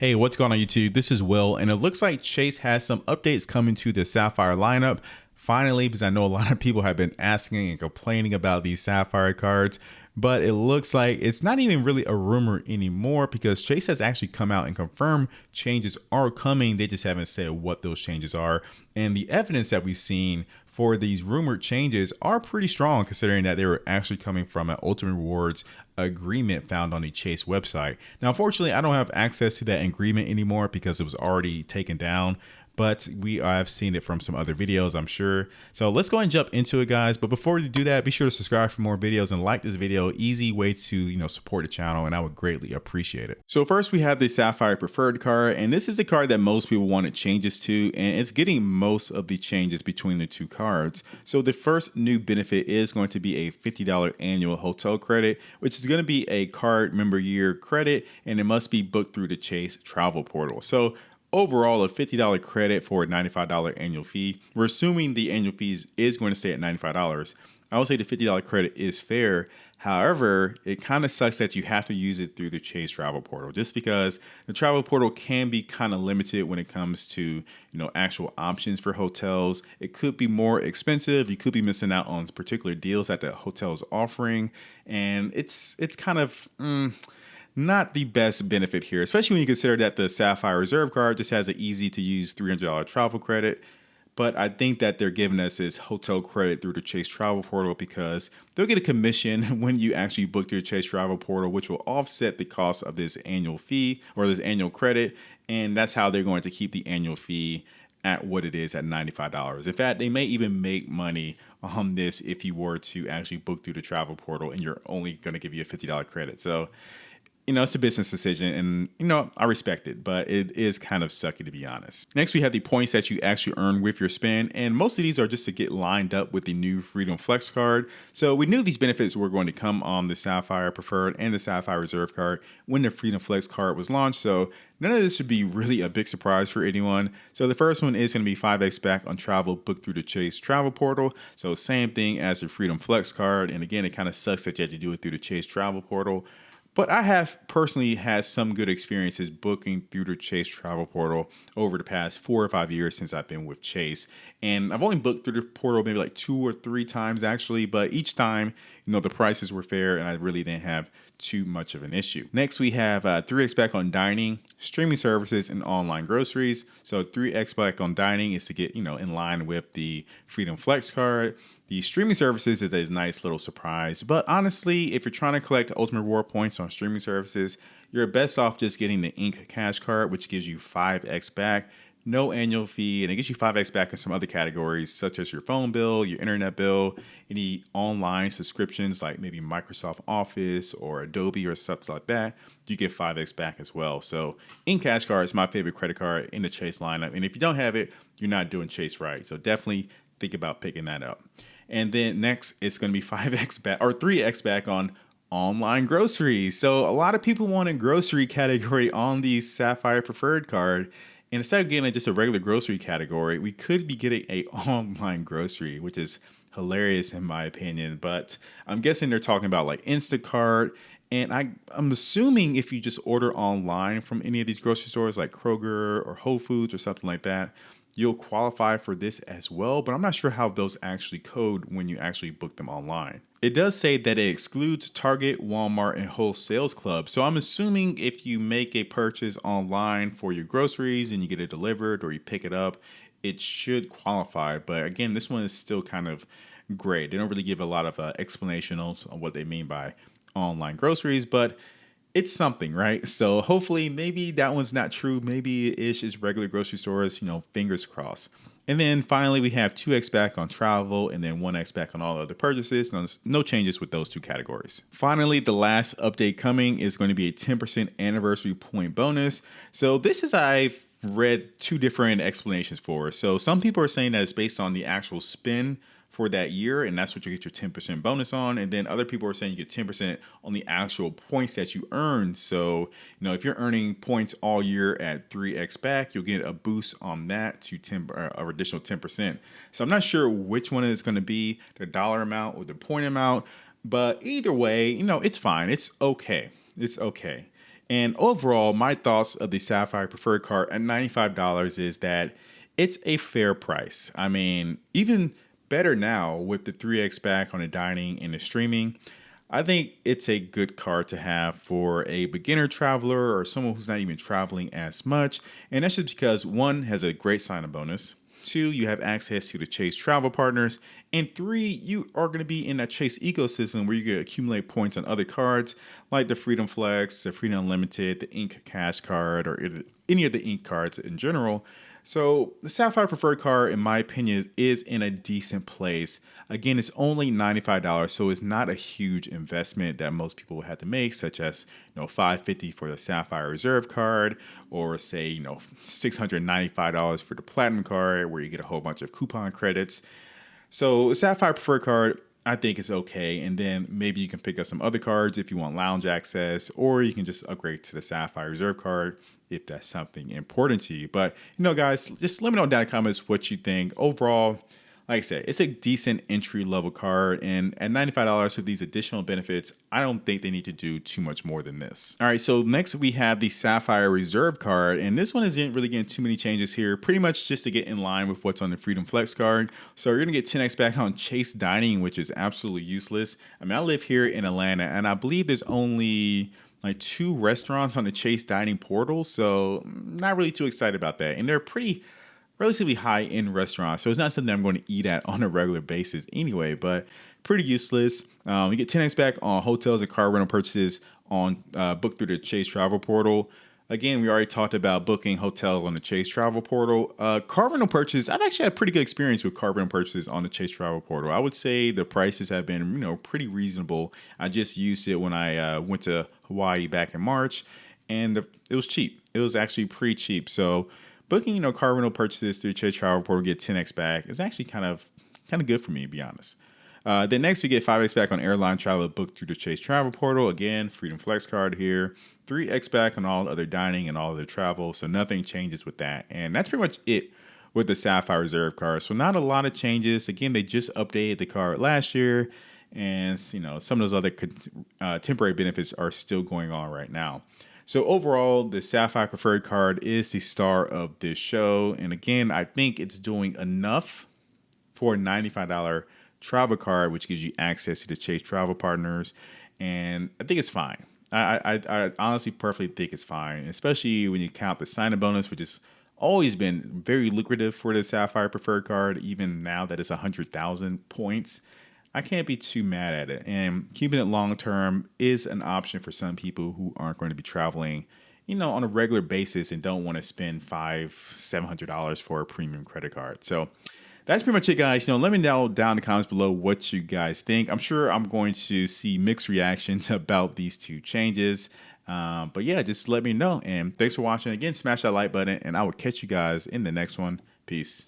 Hey, what's going on YouTube? This is Will, and it looks like Chase has some updates coming to the Sapphire lineup. Finally, because I know a lot of people have been asking and complaining about these Sapphire cards, but it looks like it's not even really a rumor anymore because Chase has actually come out and confirmed changes are coming. They just haven't said what those changes are. And the evidence that we've seen for these rumored changes are pretty strong considering that they were actually coming from an Ultimate Rewards agreement found on the Chase website. Now, unfortunately, I don't have access to that agreement anymore because it was already taken down, but I've seen it from some other videos, I'm sure. So let's go and jump into it, guys. But before we do that, be sure to subscribe for more videos and like this video. Easy way to, support the channel, and I would greatly appreciate it. So first we have the Sapphire Preferred card, and this is the card that most people wanted changes to, and it's getting most of the changes between the two cards. So the first new benefit is going to be a $50 annual hotel credit, which is going to be a card member year credit, and it must be booked through the Chase travel portal. So overall, a $50 credit for a $95 annual fee. We're assuming the annual fees is going to stay at $95. I would say the $50 credit is fair. However, it kind of sucks that you have to use it through the Chase travel portal, just because the travel portal can be kind of limited when it comes to, actual options for hotels. It could be more expensive. You could be missing out on particular deals that the hotel is offering. And it's kind of, not the best benefit here, especially when you consider that the Sapphire Reserve card just has an easy to use $300 travel credit. But I think that they're giving us this hotel credit through the Chase travel portal because they'll get a commission when you actually book through the Chase travel portal, which will offset the cost of this annual fee or this annual credit. And that's how they're going to keep the annual fee at what it is at $95. In fact, they may even make money on this if you were to actually book through the travel portal and you're only going to give you a $50 credit. So it's a business decision and, I respect it, but it is kind of sucky to be honest. Next, we have the points that you actually earn with your spend. And most of these are just to get lined up with the new Freedom Flex card. So we knew these benefits were going to come on the Sapphire Preferred and the Sapphire Reserve card when the Freedom Flex card was launched. So none of this should be really a big surprise for anyone. So the first one is going to be 5x back on travel booked through the Chase travel portal. So same thing as the Freedom Flex card. And again, it kind of sucks that you have to do it through the Chase travel portal. But I have personally had some good experiences booking through the Chase travel portal over the past 4 or 5 years since I've been with Chase. And I've only booked through the portal maybe like 2 or 3 times actually, but each time, the prices were fair and I really didn't have too much of an issue. Next, we have 3x back on dining, streaming services, and online groceries. So 3x back on dining is to get, in line with the Freedom Flex card. The streaming services is a nice little surprise, but honestly, if you're trying to collect Ultimate Reward points on streaming services, you're best off just getting the Ink Cash card, which gives you 5x back, no annual fee, and it gets you 5x back in some other categories, such as your phone bill, your internet bill, any online subscriptions like maybe Microsoft Office or Adobe or something like that. You get 5x back as well. So Ink Cash card is my favorite credit card in the Chase lineup, and if you don't have it, you're not doing Chase right. So definitely think about picking that up. And then next, it's going to be 5x back or 3x back on online groceries. So a lot of people want a grocery category on the Sapphire Preferred card. And instead of getting just a regular grocery category, we could be getting a online grocery, which is hilarious in my opinion. But I'm guessing they're talking about like Instacart. And I'm assuming if you just order online from any of these grocery stores like Kroger or Whole Foods or something like that, you'll qualify for this as well, but I'm not sure how those actually code when you actually book them online. It does say that it excludes Target, Walmart, and Wholesale Club. So I'm assuming if you make a purchase online for your groceries and you get it delivered or you pick it up, it should qualify. But again, this one is still kind of gray. They don't really give a lot of explanation on what they mean by online groceries, but it's something, right? So hopefully maybe that one's not true. Maybe it's just regular grocery stores, fingers crossed. And then finally, we have 2x back on travel and then 1x back on all other purchases. No changes with those two categories. Finally, the last update coming is going to be a 10% anniversary point bonus. So this is, I've read 2 different explanations for. So some people are saying that it's based on the actual spend for that year, and that's what you get your 10% bonus on. And then other people are saying you get 10% on the actual points that you earn. So, if you're earning points all year at 3x back, you'll get a boost on that to 10 or additional 10%. So I'm not sure which one it's going to be, the dollar amount or the point amount, but either way, it's fine. It's okay. It's okay. And overall, my thoughts of the Sapphire Preferred Card at $95 is that it's a fair price. I mean, even better now with the 3x back on the dining and the streaming. I think it's a good card to have for a beginner traveler or someone who's not even traveling as much. And that's just because one, has a great sign-up bonus. Two, you have access to the Chase travel partners. And three, you are going to be in that Chase ecosystem where you can accumulate points on other cards like the Freedom Flex, the Freedom Unlimited, the Ink Cash card, or any of the Ink cards in general. So the Sapphire Preferred card, in my opinion, is in a decent place. Again, it's only $95, so it's not a huge investment that most people would have to make, such as $550 for the Sapphire Reserve card, or say $695 for the Platinum card, where you get a whole bunch of coupon credits. So Sapphire Preferred card, I think is okay. And then maybe you can pick up some other cards if you want lounge access, or you can just upgrade to the Sapphire Reserve card if that's something important to you. But, guys, just let me know down in the comments what you think. Overall, like I said, it's a decent entry level card. And at $95 with these additional benefits, I don't think they need to do too much more than this. All right, so next we have the Sapphire Reserve card. And this one isn't really getting too many changes here, pretty much just to get in line with what's on the Freedom Flex card. So you're going to get 10x back on Chase Dining, which is absolutely useless. I mean, I live here in Atlanta, and I believe there's only like 2 restaurants on the Chase Dining portal, so not really too excited about that. And they're pretty relatively high-end restaurants, so it's not something I'm going to eat at on a regular basis anyway, but pretty useless. You get 10x back on hotels and car rental purchases on booked through the Chase Travel Portal. Again, we already talked about booking hotels on the Chase Travel Portal. Car rental purchases, I've actually had pretty good experience with car rental purchases on the Chase Travel Portal. I would say the prices have been, pretty reasonable. I just used it when I went to Hawaii back in March, and it was cheap. It was actually pretty cheap. So booking, car rental purchases through Chase Travel Portal, get 10x back is actually kind of good for me, to be honest. Then next, you get 5x back on airline travel booked through the Chase Travel Portal. Again, Freedom Flex card here. 3x back on all other dining and all other travel. So nothing changes with that. And that's pretty much it with the Sapphire Reserve card. So not a lot of changes. Again, they just updated the card last year. And, some of those other temporary benefits are still going on right now. So overall, the Sapphire Preferred card is the star of this show. And again, I think it's doing enough for a $95 travel card, which gives you access to the Chase travel partners. And I think it's fine. I honestly perfectly think it's fine, especially when you count the sign-up bonus, which has always been very lucrative for the Sapphire Preferred card, even now that it's 100,000 points. I can't be too mad at it. And keeping it long-term is an option for some people who aren't going to be traveling, on a regular basis and don't want to spend $500-$700 for a premium credit card. So that's pretty much it, guys. Let me know down in the comments below what you guys think. I'm sure I'm going to see mixed reactions about these 2 changes. But yeah, just let me know. And thanks for watching. Again, smash that like button, and I will catch you guys in the next one. Peace.